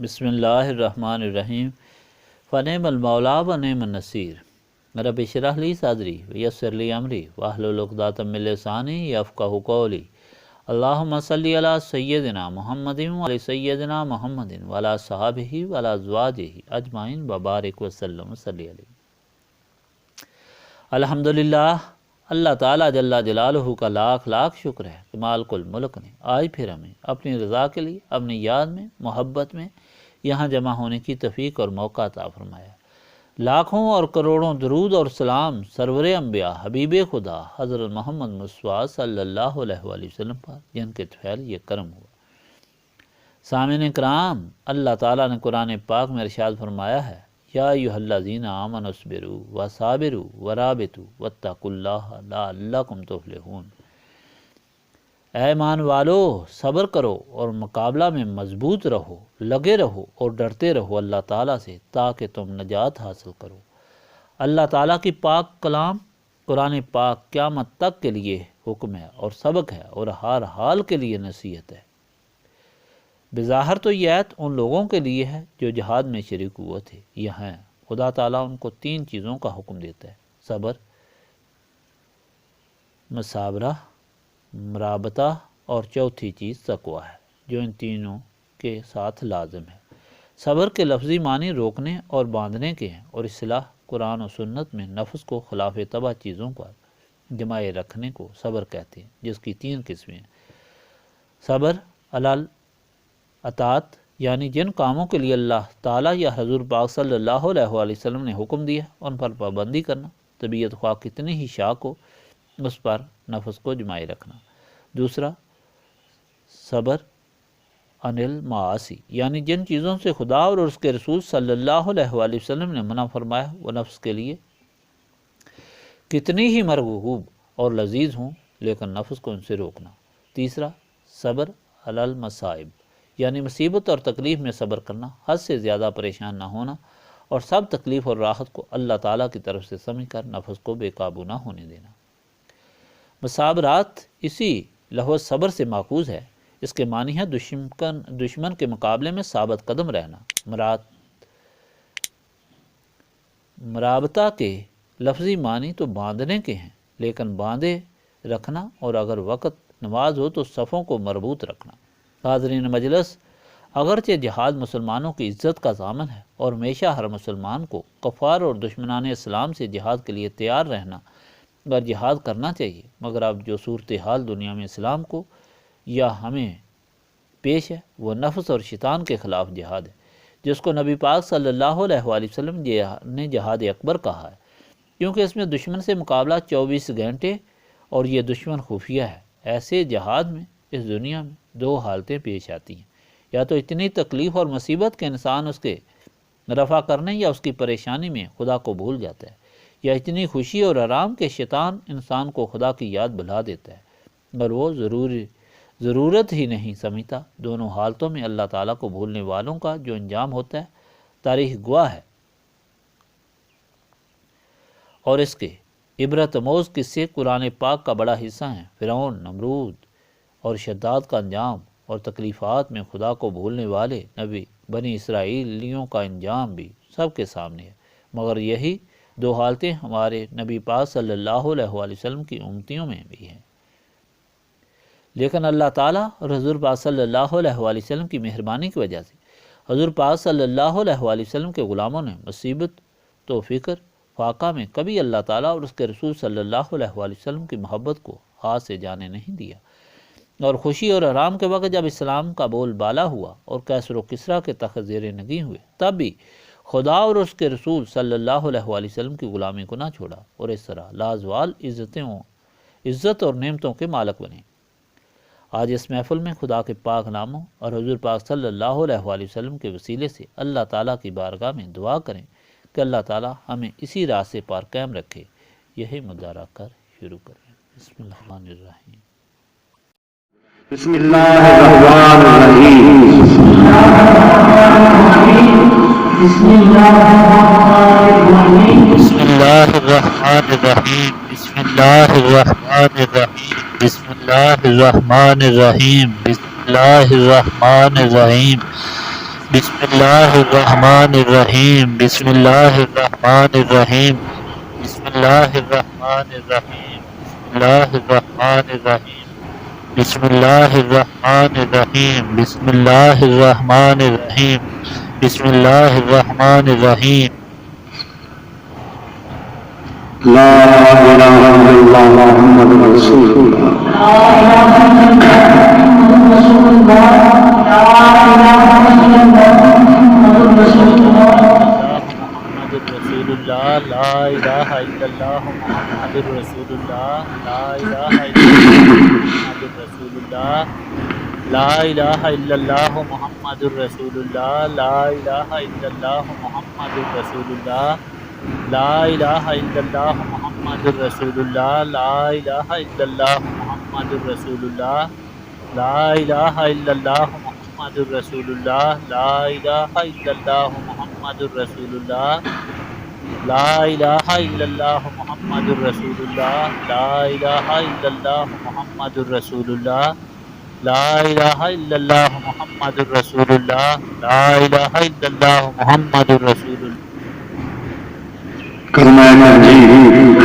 بسم اللہ الرحمن الرحیم فنعم المولا ونعم النصیر رب اشرح لی صدری ویسر لی امری واحلل عقدۃ من لسانی یفقہوا قولی اللہم صلی علی سیدنا محمد وعلی سیدنا محمد وعلی صحابہ وعلی ازواجہ اجمعین وبارک وسلم صلی علیہ۔ الحمدللہ، اللہ تعالیٰ جل جلالہ کا لاکھ لاکھ شکر ہے کہ مالک الملک نے آج پھر ہمیں اپنی رضا کے لیے اپنی یاد میں محبت میں یہاں جمع ہونے کی توفیق اور موقع عطا فرمایا۔ لاکھوں اور کروڑوں درود اور سلام سرور انبیاء حبیب خدا حضرت محمد مصطفیٰ صلی اللہ علیہ وآلہ وسلم پر، جن کے فعل یہ کرم ہوا۔ سامعین کرام، اللہ تعالیٰ نے قرآن پاک میں ارشاد فرمایا ہے، یا ایھا الذین آمنوا اصبروا وصابروا ورابطوا واتقوا اللہ لعلکم تفلحون۔ اے ایمان والو، صبر کرو اور مقابلہ میں مضبوط رہو، لگے رہو اور ڈرتے رہو اللہ تعالیٰ سے تاکہ تم نجات حاصل کرو۔ اللہ تعالیٰ کی پاک کلام قرآن پاک قیامت تک کے لیے حکم ہے اور سبق ہے اور ہر حال کے لیے نصیحت ہے۔ بظاہر تو یہ آیت ان لوگوں کے لیے ہے جو جہاد میں شریک ہوئے تھے۔ یہاں خدا تعالیٰ ان کو 3 چیزوں کا حکم دیتا ہے: صبر، مثابرہ، مرابطہ، اور چوتھی چیز تقویٰ ہے، جو ان تینوں کے ساتھ لازم ہے۔ صبر کے لفظی معنی روکنے اور باندھنے کے ہیں، اور اصلاح قرآن و سنت میں نفس کو خلاف طبع چیزوں پر جمائے رکھنے کو صبر کہتے ہیں، جس کی 3 قسمیں ہیں۔ صبر علی اطاعت، یعنی جن کاموں کے لیے اللہ تعالیٰ یا حضور پاک صلی اللہ علیہ وآلہ وسلم نے حکم دیا ان پر پابندی کرنا، طبیعت خواہ کتنی ہی شاق ہو اس پر نفس کو جمائے رکھنا۔ دوسرا، صبر عن المعاصی، یعنی جن چیزوں سے خدا اور اس کے رسول صلی اللہ علیہ وآلہ وسلم نے منع فرمایا وہ نفس کے لیے کتنی ہی مرغوب اور لذیذ ہوں لیکن نفس کو ان سے روکنا۔ تیسرا، صبر علی المصائب، یعنی مصیبت اور تکلیف میں صبر کرنا، حد سے زیادہ پریشان نہ ہونا اور سب تکلیف اور راحت کو اللہ تعالیٰ کی طرف سے سمجھ کر نفس کو بے قابو نہ ہونے دینا۔ مصابرات اسی لفظ صبر سے ماخوذ ہے۔ اس کے معنی ہے دشمن کے مقابلے میں ثابت قدم رہنا۔ مرابطہ کے لفظی معنی تو باندھنے کے ہیں، لیکن باندھے رکھنا اور اگر وقت نماز ہو تو صفوں کو مربوط رکھنا۔ حاضرین مجلس، اگرچہ جہاد مسلمانوں کی عزت کا ضامن ہے اور ہمیشہ ہر مسلمان کو کفار اور دشمنان اسلام سے جہاد کے لیے تیار رہنا اور جہاد کرنا چاہیے، مگر اب جو صورتحال دنیا میں اسلام کو یا ہمیں پیش ہے وہ نفس اور شیطان کے خلاف جہاد ہے، جس کو نبی پاک صلی اللہ علیہ وآلہ وسلم نے جہاد اکبر کہا ہے، کیونکہ اس میں دشمن سے مقابلہ 24 گھنٹے اور یہ دشمن خفیہ ہے۔ ایسے جہاد میں اس دنیا میں 2 حالتیں پیش آتی ہیں، یا تو اتنی تکلیف اور مصیبت کہ انسان اس کے رفع کرنے یا اس کی پریشانی میں خدا کو بھول جاتا ہے، یا اتنی خوشی اور آرام کہ شیطان انسان کو خدا کی یاد بھلا دیتا ہے اور وہ ضرورت ہی نہیں سمجھتا۔ دونوں حالتوں میں اللہ تعالیٰ کو بھولنے والوں کا جو انجام ہوتا ہے تاریخ گواہ ہے، اور اس کے عبرت آموز قصے قرآن پاک کا بڑا حصہ ہیں۔ فرعون، نمرود اور شداد کا انجام اور تکلیفات میں خدا کو بھولنے والے نبی بنی اسرائیلیوں کا انجام بھی سب کے سامنے ہے، مگر یہی 2 حالتیں ہمارے نبی پاک صلی اللہ علیہ وآلہ وسلم کی امتیوں میں بھی ہیں۔ لیکن اللہ تعالیٰ اور حضور پاک صلی اللہ علیہ وآلہ وسلم کی مہربانی کی وجہ سے حضور پاک صلی اللہ علیہ وآلہ وسلم کے غلاموں نے مصیبت تو فکر فاقہ میں کبھی اللہ تعالیٰ اور اس کے رسول صلی اللہ علیہ وآلہ وسلم کی محبت کو ہاتھ سے جانے نہیں دیا، اور خوشی اور آرام کے وقت جب اسلام کا بول بالا ہوا اور کیسر و کسریٰ کے تخت زیر نگین ہوئے تب بھی خدا اور اس کے رسول صلی اللہ علیہ وآلہ وسلم کی غلامی کو نہ چھوڑا، اور اس طرح لازوال عزت اور نعمتوں کے مالک بنے۔ آج اس محفل میں خدا کے پاک ناموں اور حضور پاک صلی اللہ علیہ وآلہ وسلم کے وسیلے سے اللہ تعالیٰ کی بارگاہ میں دعا کریں کہ اللہ تعالیٰ ہمیں اسی راستے پر قائم رکھے۔ یہی مدعا رکھ کر شروع کریں۔ بسم اللہ الرحمن الرحیم۔ بسم اللہ الرحمن الرحیم۔ بسم اللہ الرحمن الرحیم۔ بسم اللہ الرحمن الرحیم۔ بسم اللہ الرحمن الرحیم۔ بسم اللہ الرحمن الرحیم۔ بسم اللہ الرحمن الرحیم بسم اللہ الرحمن الرحیم بسم اللہ الرحمن الرحیم بسم اللہ الرحمن الرحیم بسم اللہ الرحمن الرحیم بسم اللہ الرحمن الرحیم لا الہ الا اللہ محمد رسول اللہ محمد رسول اللہ لا الہ الا اللہ محمد رسول اللہ لا الہ الا اللہ محمد رسول اللہ لا الہ الا اللہ محمد رسول اللہ لا الہ الا اللہ محمد رسول اللہ لا الہ الا اللہ محمد رسول اللہ لا الہ الا اللہ محمد رسول اللہ لا الہ الا اللہ محمد رسول اللہ لا الہ الا اللہ محمد رسول اللہ لا الہ الا اللہ محمد رسول اللہ لا الہ الا اللہ محمد رسول اللہ لا الہ الا اللہ محمد رسول اللہ کلمہ تنجید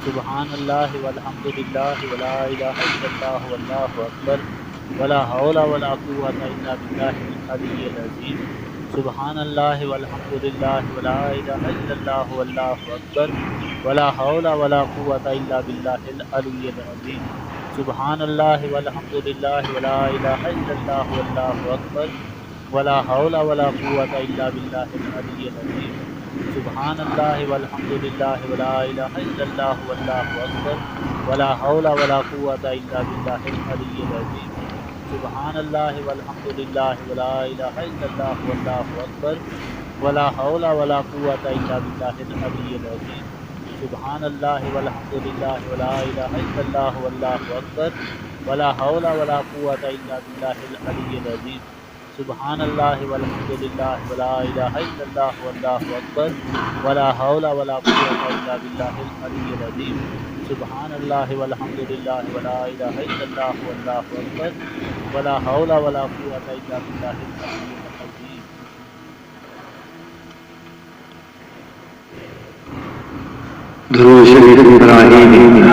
سبحان اللہ والحمد للہ ولا الہ الا اللہ واللہ اکبر ولا حول ولا قوۃ الا باللہ العلی العظیم سبحان اللہ والحمد للہ ولا الہ الا اللہ واللہ اکبر ولا حول ولا قوۃ الا باللہ العلی العظیم سبحان اللہ والحمد للہ ولا الہ الا اللہ واللہ اکبر ولا حول ولا قوۃ الا باللہ العلی العظیم سبحان اللہ والحمد للہ ولا الہ الا اللہ واللہ اکبر ولا حول ولا قوۃ الا باللہ العلی العظیم سبحان اللہ والحمد للہ ولا الہ الا اللہ واللہ اکبر ولا حول ولا قوۃ الا باللہ العلی العظیم سبحان اللہ والحمد للہ ولا الہ الا اللہ واللہ اکبر ولا حول ولا قوۃ الا باللہ العلی العظیم سبحان اللہ والحمد للہ ولا الہ الا اللہ واللہ اکبر ولا حول ولا قوۃ الا باللہ العلی العظیم سبحان اللہ والحمد للہ ولا الہ الا اللہ واللہ اکبر ولا حول ولا قوۃ الا باللہ العلی العظیم درود شریف ابراہیمی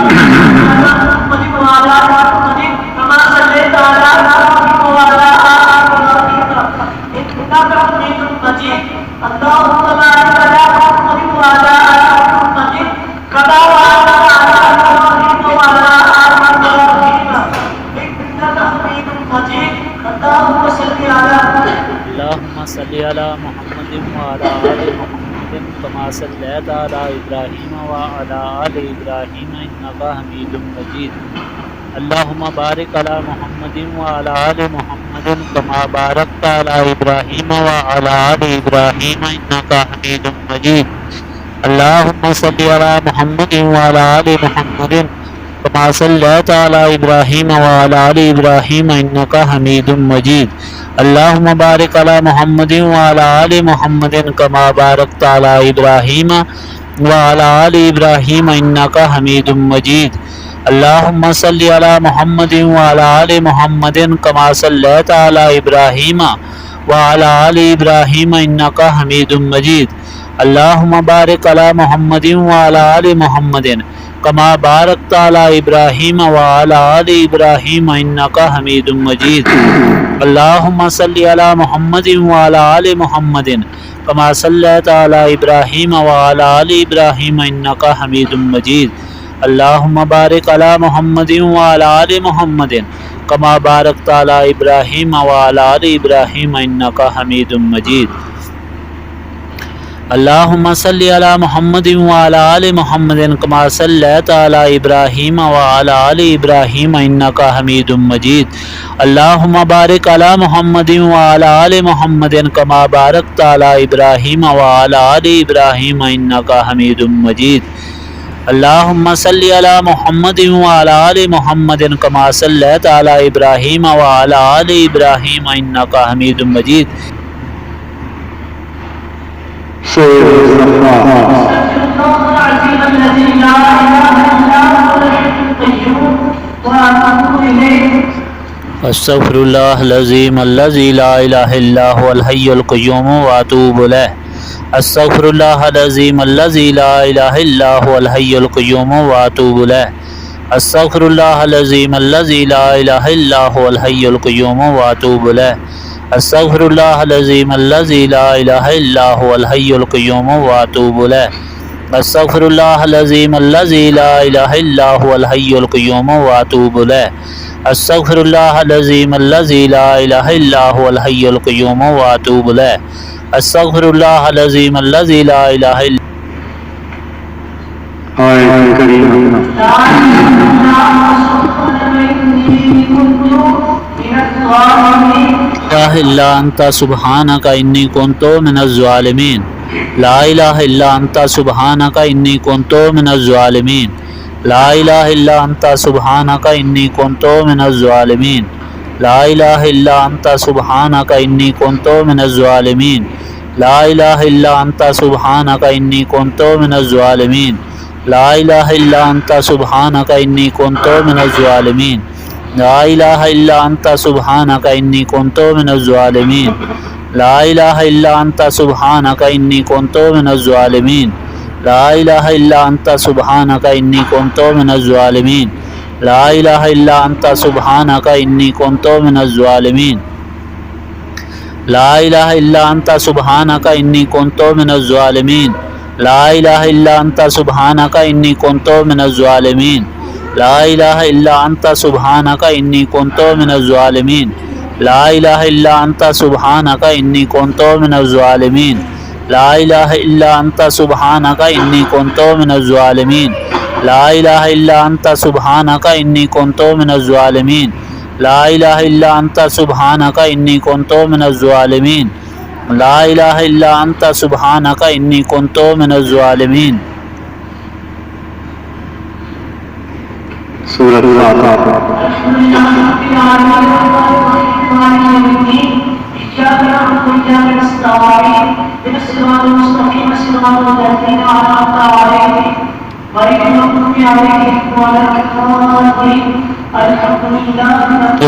اللہم صلی علی محمد وعلی آل محمد کما صلیت علی ابراہیم وعلی آل ابراہیم انکا حمید مجید اللہم بارک علی محمد وعلی آل محمد کما بارکت علی ابراہیم وعلی آل ابراہیم انکا حمید مجید اللہم صلی علی محمد وعلی آل محمد کما صلیت علی ابراہیم وعلی آل ابراہیم انکا حمید مجید اللہم بارک علی محمد وعلی آل محمد کما بارکت علی ابراہیم وعلی آل ابراہیم انکا حمید مجید اللہم صلی علی محمد وعلی آل محمد کما صلیت علی ابراہیم وعلی آل ابراہیم انکا حمید مجید اللہم بارک علی محمد وعلی آل محمد کما بارکت علی ابراہیم وعلی آل ابراہیم انکا حمید مجید اللہم صلی علی محمد وعلی آل محمد کما صلیت علی ابراہیم وعلی آل ابراہیم انکا حمید مجید اللہم بارک علی محمد وعلی آل محمد کما بارکت علی ابراہیم وعلی آل ابراہیم انکا حمید مجید اللہم صلی علی محمد وعلی آل محمد کما صلیت علی ابراہیم وعلی آل ابراہیم انکا حمید مجید اللہم بارک علی محمد وعلی آل محمد کما بارکت علی ابراہیم وعلی آل ابراہیم انکا حمید مجید اللهم صل على محمد وعلى آل محمد كما صليت على إبراهيم وعلى آل إبراهيم إنك حميد مجيد. استغفر الله العظيم الذي لا إله إلا هو الحي القيوم وأتوب إليه. استغفر الله العظيم الذي لا إله إلا هو الحي القيوم وأتوب إليه. استغفر الله العظيم الذي لا إله إلا هو الحي القيوم وأتوب إليه. استغفر الله العظيم الذي لا إله إلا هو الحي القيوم وأتوب إليه. استغفر الله العظيم الذي لا إله إلا هو الحي القيوم وأتوب إليه. استغفر الله العظيم الذي لا إله إلا هو الحي القيوم وأتوب إليه. استغفر الله العظيم الذي لا إله إلا إلا أنت سبحانك إني كنت من الظالمين. لا إله إلا أنت سبحانك إني كنت من الظالمين. لا إله إلا أنت سبحانك إني كنت من الظالمين. لا إله إلا أنت سبحانك إني كنت من الظالمين. لا إله إلا أنت سبحانك إني كنت من الظالمين. لا إله إلا أنت سبحانك إني كنت من الظالمين. لا إله إلا أنت سبحانك إني كنت من الظالمين. لا إله إلا أنت سبحانك إني كنت من الظالمين. لا إله إلا أنت سبحانك إني كنت من الظالمين. لا إله إلا أنت سبحانك إني كنت من الظالمين. لا إله إلا أنت سبحانك إني كنت من الظالمين. لا إله إلا أنت سبحانك إني كنت من الظالمين. لا إله إلا أنت سبحانك إني كنت من الظالمين. لا إله إلا أنت سبحانك إني كنت من الظالمين. لا إله إلا أنت سبحانك إني كنت من الظالمين. لا إله إلا أنت سبحانك إني كنت من الظالمين. لا إله إلا أنت سبحانك إني كنت من الظالمين. لا إله إلا أنت سبحانك إني كنت من الظالمين. سورة الفاتحة.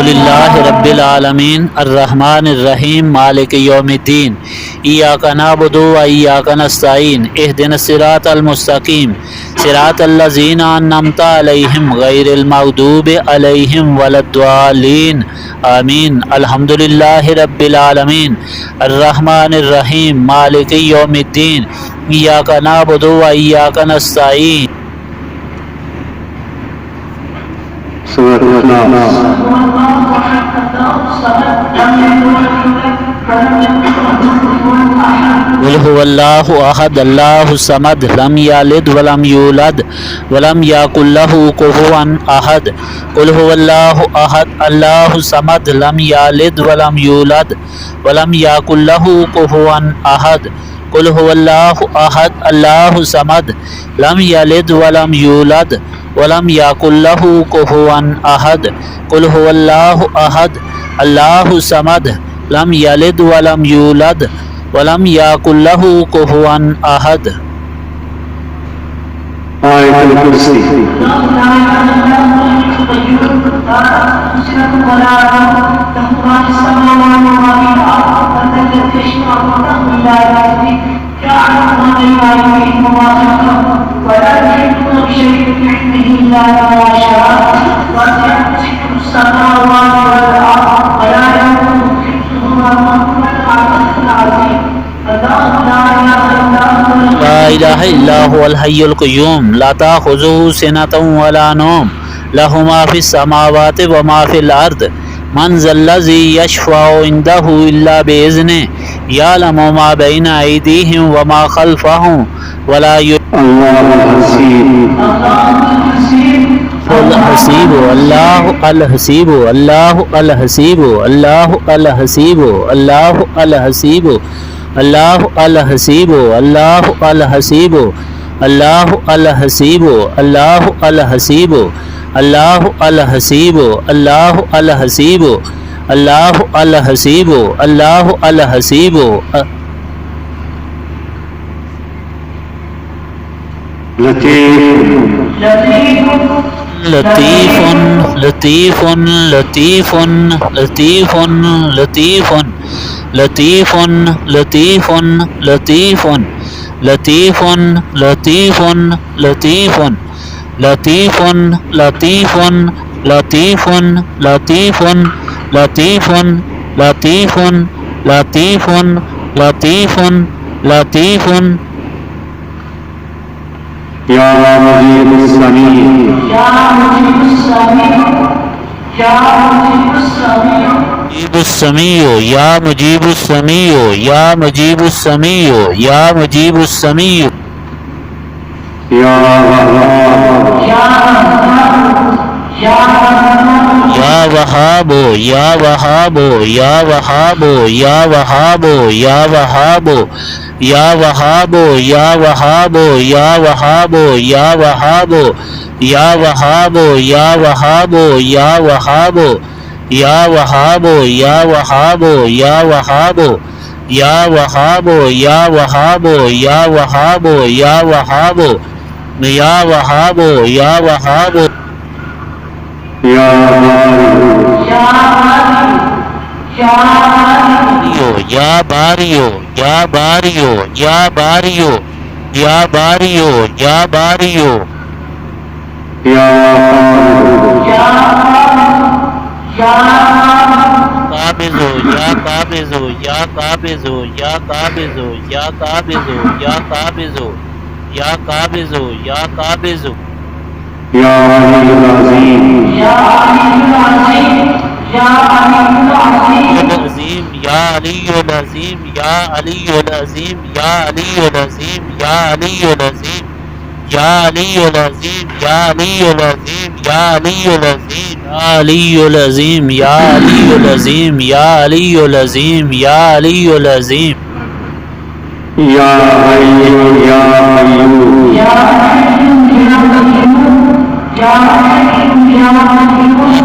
لله رب العالمين الرحمن الرحيم مالك يوم الدين إياك نعبد وإياك نستعين اهدنا الصراط المستقيم صراط الذين أنعمت عليهم غير المغضوب عليهم ولا الضالين آمين. الحمد لله رب العالمين الرحمن الرحيم مالك يوم الدين إياك نعبد وإياك نستعين. سورة الإخلاص. قل هو الله أحد الله الصمد لم يلد ولم يولد ولم يكن له كفوا أحد. قل هو الله أحد الله الصمد لم يلد ولم يولد ولم يكن له كفوا أحد. قل هو الله أحد الله الصمد لم يلد ولم يولد ولم يكن له كفوا أحد. قل هو الله أحد الله الصمد لم يلد ولم يولد ولم يكن له كفوا أحد. آية الكرسي. ولا يحيطون بشيء من علمه إلا بما شاء وسع كرسيه السماوات والأرض ولا يؤوده حفظهما وهو العزيز العظيم. لا إله إلا هو الحي القيوم لا تأخذه سنة ولا نوم له ما في السماوات وما في الأرض. من ذا الذي يشفع عنده إلا بإذنه يعلم ما بين أيديهم وما خلفهم ولا الله الحسيب. الله الحسيب الله الحسيب الله الحسيب الله الحسيب الله الحسيب الله الحسيب اللہ الحسیب اللہ الحسیب اللہ الحسیب اللہ الحسیب اللہ الحسیب اللہ الحسیب لطيف لطیف لطیف لطیف لطیف لطیف لطیف لطیف لطیف لطیف لطیف لطیف لطیف لطیف لطیف لطیف لطیف لطیف لطیف لطیف يا مجيب السميع يا مجيب السميع يا مجيب السميع مجیب السمیع یا مجیب السمیع یا مجیب السمیع یا مجیب السمیع يا وهاب يا وهاب یا وہاب یا وہاب یا وہاب یا وہاب یا وہاب یا وہاب یا وہاب یا وہاب یا وہاب یا وہاب یا وہاب یا وہاب یا وہاب یا وہاب یا وہاب یا وہاب یا وہاب یا وہاب یا وہاب يا یا باریو یا باریو یا باریو یا باریو یا باریو يا قابض یا قابض یا قابض یا قابض یا قابض یا قابض یا قابض یا قابض يا علي العظيم يا علي العظيم يا علي العظيم العظیم یا علی العظیم یا علی العظیم یا علی العظیم یا علی العظیم یا علی العظیم یا علی العظیم یا علی العظیم یا علی العظیم یا علی العظیم یا علی العظیم يا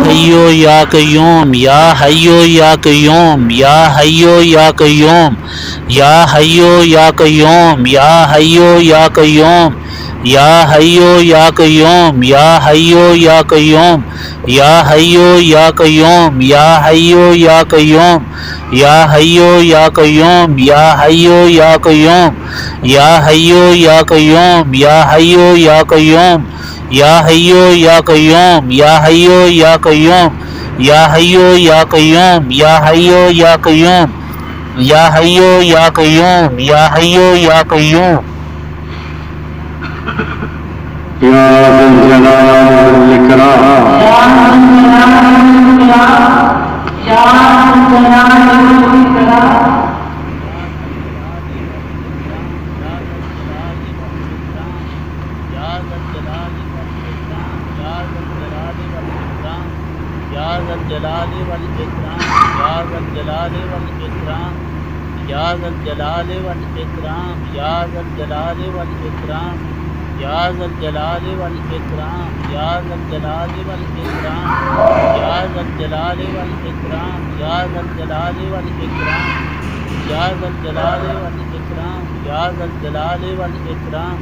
حي يا قيوم يا حیو یا قیوم یا حیو یا قیوم یا حیو یا قیوم یا حیو یا قیوم یا حیو یا قیوم یا حیو یا قیوم یا حیو یا قیوم یا حیو یا قیوم یا حیو یا قیوم یا حیو یا قیوم یا حیو یا قیوم یا حیو یا قیوم یا حیو یا قیوم یا حیو یا قیوم یا حیو یا قیوم یا حیو یا قیوم یا حیو یا قیوم یا حیو یا قیوم یا حیو یا قیوم يا ذا الجلال والإكرام یا ذا الجلال والإکرام یا ذا الجلال والإکرام یا ذا الجلال والإکرام یا ذا الجلال والإکرام یا ذا الجلال والإکرام یا ذا الجلال والإکرام یا ذا الجلال والإکرام یا ذا الجلال والإکرام یا ذا الجلال والإکرام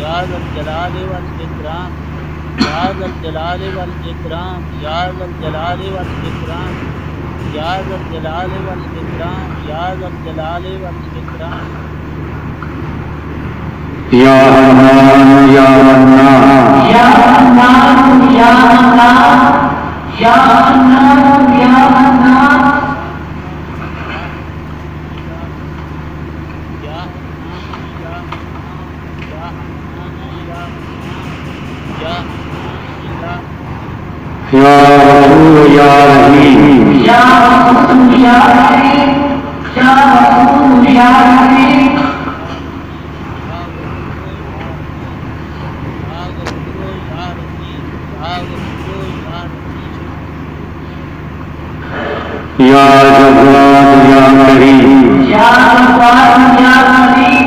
یا ذا الجلال والإکرام یا ذا الجلال والإکرام یا ذا الجلال والإکرام یا ذا الجلال والإکرام یا ذا الجلال والإکرام يا رحمن يا منان يا منان يا منان يا منان يا منان يا رسول يا رحيم يا رسول يا رحيم يا رسول يا رحيم يا جواد يا كريم يا جواد يا كريم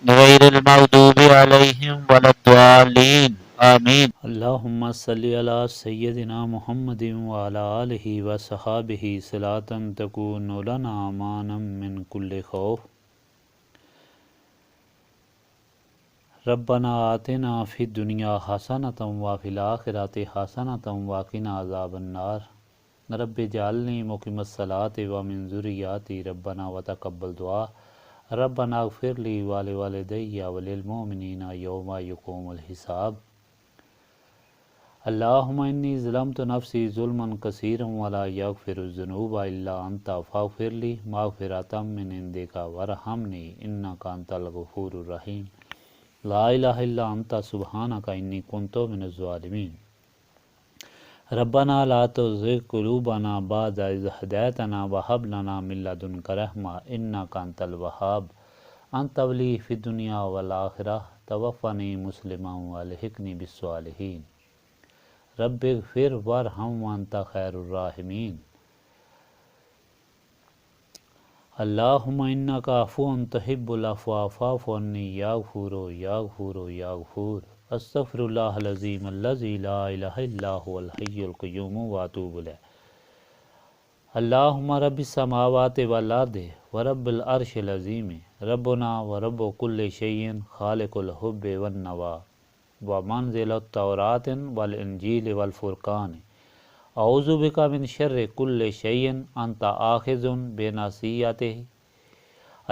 غیر المغضوب علیہم ولا الضالین آمین۔ اللہم صلی علی سیدنا محمد وعلی آلہ وصحابہ صلاۃ تکون لنا امانا من کل خوف۔ ربنا آتنا فی الدنیا حسنۃ وفی الآخرۃ حسنۃ وقنا عذاب النار۔ رب اجعلنی مقیم الصلاۃ ومن ذریاتی ربنا وتقبل دعا۔ ربنا اغفر لی ولوالدی وللمؤمنین یوم یقوم الحساب۔ اللہم انی ظلمت نفسی ظلما کثیرا ولا یغفر الذنوب الا انت فاغفر لی مغفرۃ من عندک وارحمنی انک انت الغفور الرحیم۔ لا الہ الا انت سبحانک انی کنت من الظالمین۔ ربنا لا تزغ قلوبنا بعد اذ ہدیتنا وہب لنا من لدنک رحمۃ انک انت الوہاب۔ انت ولی فی الدنیا والآخرہ توفنی مسلما والحقنی بالصالحین۔ رب اغفر وارحم وانت خیر الراحمین۔ اللہم انک عفو تحب العفو فاعف عنی یا غفور یا غفور یا غفور۔ استغفر اللہ العظیم الذی لا الہ الا هو الحی القیوم واتوب الیہ۔ اللہم رب السماوات والارض ورب العرش العظیم ربنا ورب کل شیء خالق الحب والنوا ومنزل التوراۃ والانجیل والفرقان اعوذ بک من شر کل شیء انت آخذ بناصیتہ۔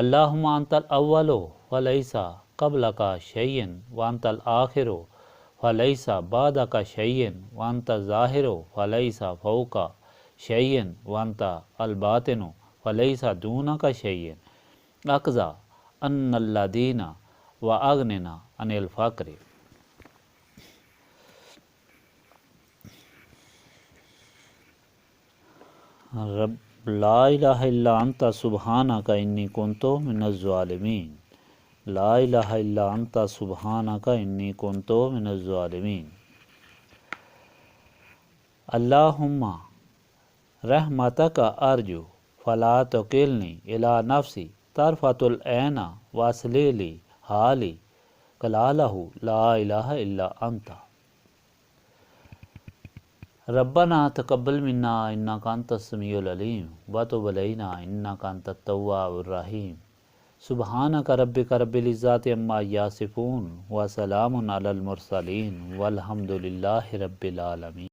اللہم انت الاول فلیس قبلک شیء وانت الآخر فلیس بعدک شیء وانت الظاہر فلیس فوقک شیء وانت الباطن فلیس دونک شیء۔ اقضا ان الذین واغننا عن الفقر۔ رب لا الہ الا انت سبحانک انی کنت من الظالمین۔ لا الہ الا انت سبحانک انی کنت من الظالمین۔ اللہم رحمتک ارجو فلا تکلنی الی نفسی طرفۃ العین واصلح لی حالی کلالہ لا الہ الا انت۔ ربنا تقبل منا انک انت السمیع العلیم وتب علینا انک انت التواب الرحیم۔ سبحانک ربک رب العزۃ عما یصفون وسلام علی المرسلین والحمد للہ رب العالمین۔